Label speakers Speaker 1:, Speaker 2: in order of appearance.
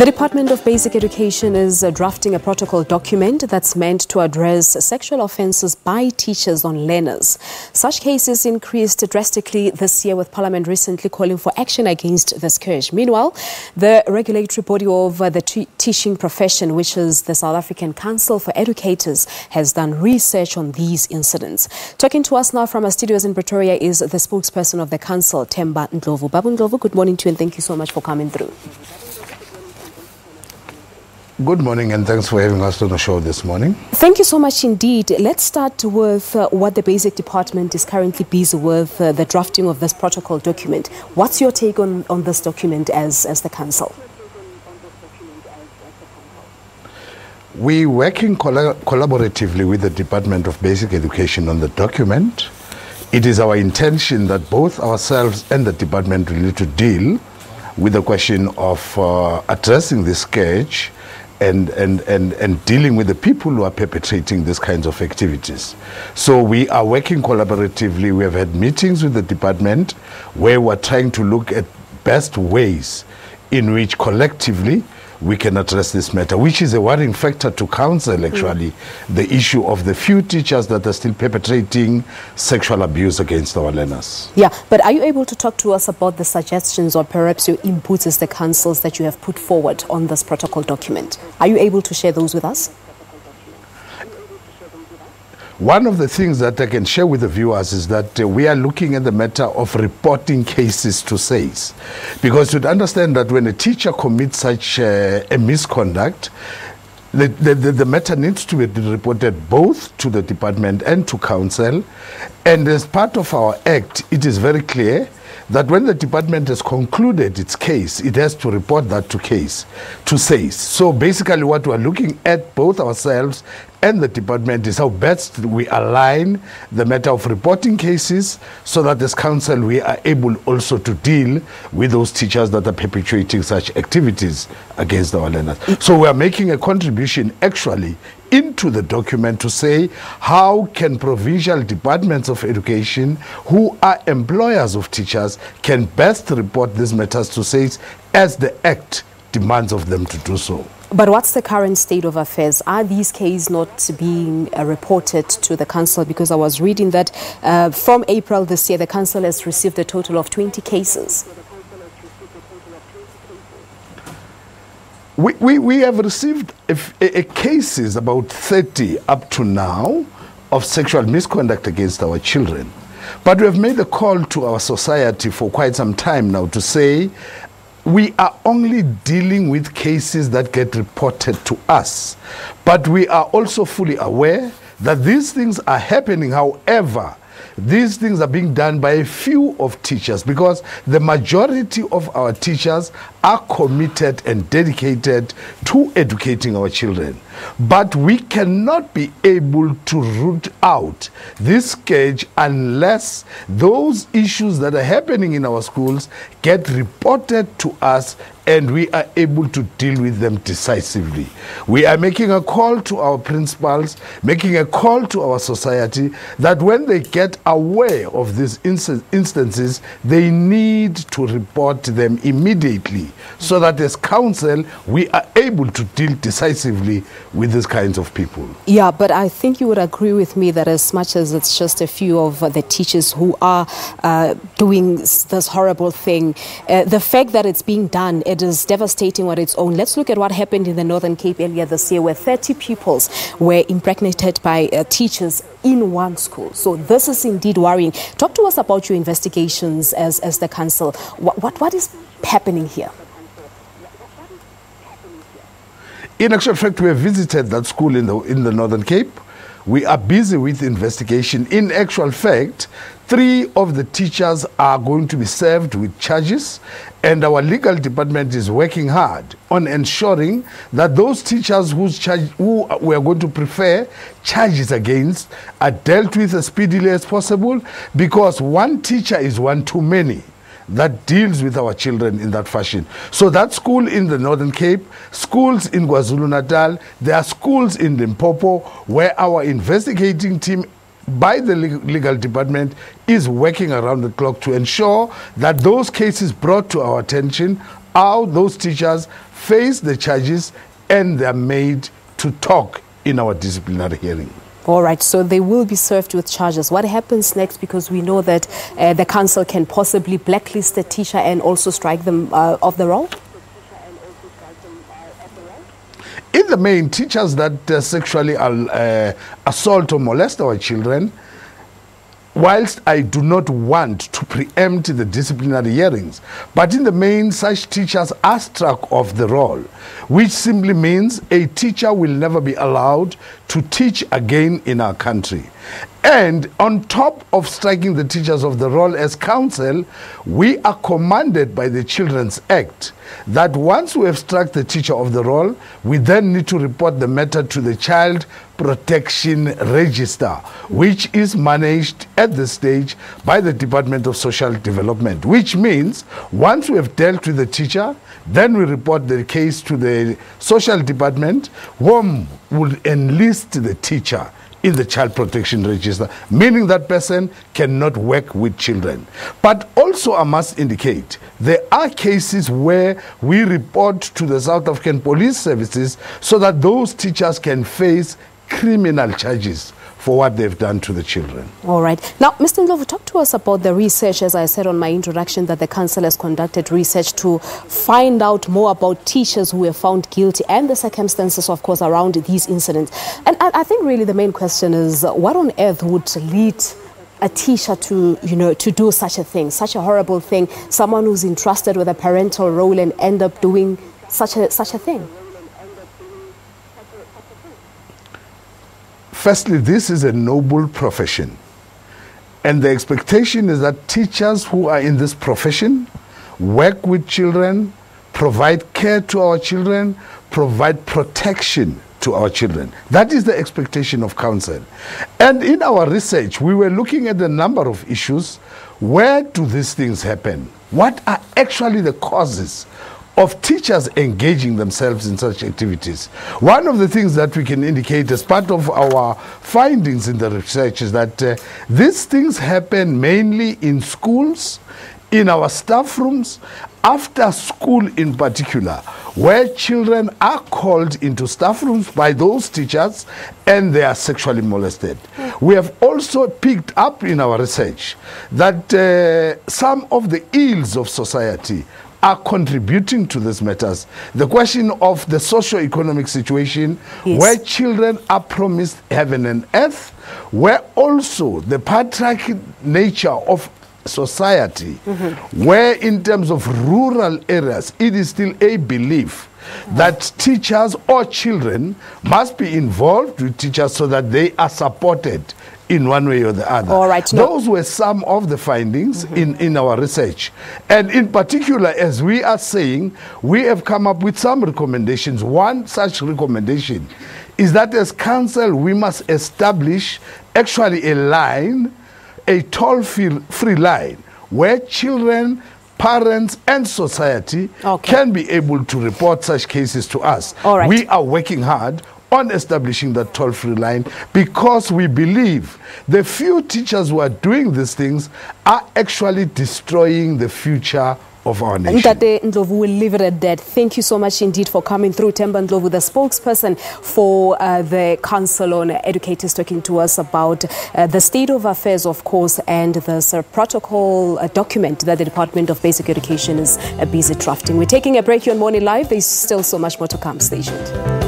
Speaker 1: The Department of Basic Education is drafting a protocol document that's meant to address sexual offences by teachers on learners. Such cases increased drastically this year, with Parliament recently calling for action against the scourge. Meanwhile, the regulatory body of the teaching profession, which is the South African Council for Educators, has done research on these incidents. Talking to us now from our studios in Pretoria is the spokesperson of the council, Themba Ndhlovu. Babu Ndhlovu, good morning to you and thank you so much for coming through.
Speaker 2: Good morning and thanks for having us on the show this morning.
Speaker 1: Thank you so much indeed. Let's start with what the Basic Department is currently busy with, the drafting of this protocol document. What's your take on this document as the council?
Speaker 2: We're working collaboratively with the Department of Basic Education on the document. It is our intention that both ourselves and the department will need to deal with the question of addressing this scourge and dealing with the people who are perpetrating these kinds of activities. So we are working collaboratively. We have had meetings with the department where we're trying to look at best ways in which collectively we can address this matter, which is a worrying factor to council, actually, the issue of the few teachers that are still perpetrating sexual abuse against our learners.
Speaker 1: Yeah, but are you able to talk to us about the suggestions or perhaps your inputs as the councils that you have put forward on this protocol document? Are you able to share those with us?
Speaker 2: One of the things that I can share with the viewers is that we are looking at the matter of reporting cases to SABC. Because you'd understand that when a teacher commits such a misconduct, the matter needs to be reported both to the department and to council. And as part of our act, it is very clear that when the department has concluded its case, it has to report that to SABC. So basically what we're looking at, both ourselves and the department, is how best we align the matter of reporting cases so that as council we are able also to deal with those teachers that are perpetuating such activities against our learners. So we are making a contribution actually into the document to say how can provincial departments of education who are employers of teachers can best report these matters to SABC as the Act demands of them to do so.
Speaker 1: But what's the current state of affairs? Are these cases not being reported to the council? Because I was reading that from April this year, the council has received a total of 20 cases.
Speaker 2: We have received cases, about 30 up to now, of sexual misconduct against our children. But we have made a call to our society for quite some time now to say we are only dealing with cases that get reported to us. But we are also fully aware that these things are happening. However, these things are being done by a few of teachers because the majority of our teachers are committed and dedicated to educating our children. But we cannot be able to root out this scourge unless those issues that are happening in our schools get reported to us and we are able to deal with them decisively. We are making a call to our principals, making a call to our society that when they get aware of these instances, they need to report them immediately so that as council, we are able to deal decisively with these kinds of people.
Speaker 1: Yeah, but I think you would agree with me that as much as it's just a few of the teachers who are doing this horrible thing, the fact that it's being done, it is devastating on its own. Let's look at what happened in the Northern Cape earlier this year, where 30 pupils were impregnated by teachers in one school. So this is indeed worrying. Talk to us about your investigations as the council. What is happening here?
Speaker 2: In actual fact, we have visited that school in the Northern Cape. We are busy with investigation. In actual fact, 3 of the teachers are going to be served with charges, and our legal department is working hard on ensuring that those teachers who we are going to prefer charges against are dealt with as speedily as possible, because one teacher is one too many that deals with our children in that fashion. So that school in the Northern Cape, schools in KwaZulu-Natal, there are schools in Limpopo where our investigating team by the legal department is working around the clock to ensure that those cases brought to our attention how those teachers face the charges and they're made to talk in our disciplinary hearing.
Speaker 1: All right, so they will be served with charges. What happens next? Because we know that the council can possibly blacklist the teacher and also strike them off the roll.
Speaker 2: In the main, teachers that sexually assault or molest our children, whilst I do not want to preempt the disciplinary hearings, but in the main, such teachers are struck off the roll, which simply means a teacher will never be allowed to teach again in our country. And on top of striking the teachers of the roll as council, we are commanded by the Children's Act that once we have struck the teacher of the roll, we then need to report the matter to the Child Protection Register, which is managed at this stage by the Department of Social Development, which means once we have dealt with the teacher, then we report the case to the Social Department, whom will enlist the teacher in the Child Protection Register, meaning that person cannot work with children. But also I must indicate, there are cases where we report to the South African Police Services so that those teachers can face criminal charges for what they've done to the children.
Speaker 1: All right. Now, Mr. Ndhlovu, talk to us about the research, as I said on my introduction, that the council has conducted research to find out more about teachers who were found guilty and the circumstances, of course, around these incidents. And I think really the main question is, what on earth would lead a teacher to, to do such a thing, such a horrible thing, someone who's entrusted with a parental role and end up doing such a thing?
Speaker 2: Firstly, this is a noble profession. And the expectation is that teachers who are in this profession work with children, provide care to our children, provide protection to our children. That is the expectation of council. And in our research, we were looking at a number of issues. Where do these things happen? What are actually the causes of teachers engaging themselves in such activities? One of the things that we can indicate as part of our findings in the research is that these things happen mainly in schools, in our staff rooms, after school in particular, where children are called into staff rooms by those teachers and they are sexually molested. We have also picked up in our research that some of the ills of society are contributing to these matters. The question of the socio-economic situation, yes, where children are promised heaven and earth, where also the patriarchal nature of society, where in terms of rural areas, it is still a belief that teachers or children must be involved with teachers so that they are supported in one way or the other.
Speaker 1: All right,
Speaker 2: those were some of the findings in our research. And in particular, as we are saying, we have come up with some recommendations. One such recommendation is that as council, we must establish actually a line, a toll-free line, where children, parents and society can be able to report such cases to us.
Speaker 1: All right.
Speaker 2: We are working hard on establishing that toll-free line because we believe the few teachers who are doing these things are actually destroying the future of our nation.
Speaker 1: Ntate Ndhlovu, will leave it at that. Thank you so much indeed for coming through. Themba Ndhlovu, the spokesperson for the Council on Educators, talking to us about the state of affairs, of course, and the protocol document that the Department of Basic Education is busy drafting. We're taking a break here on Morning Live. There's still so much more to come. Stay tuned.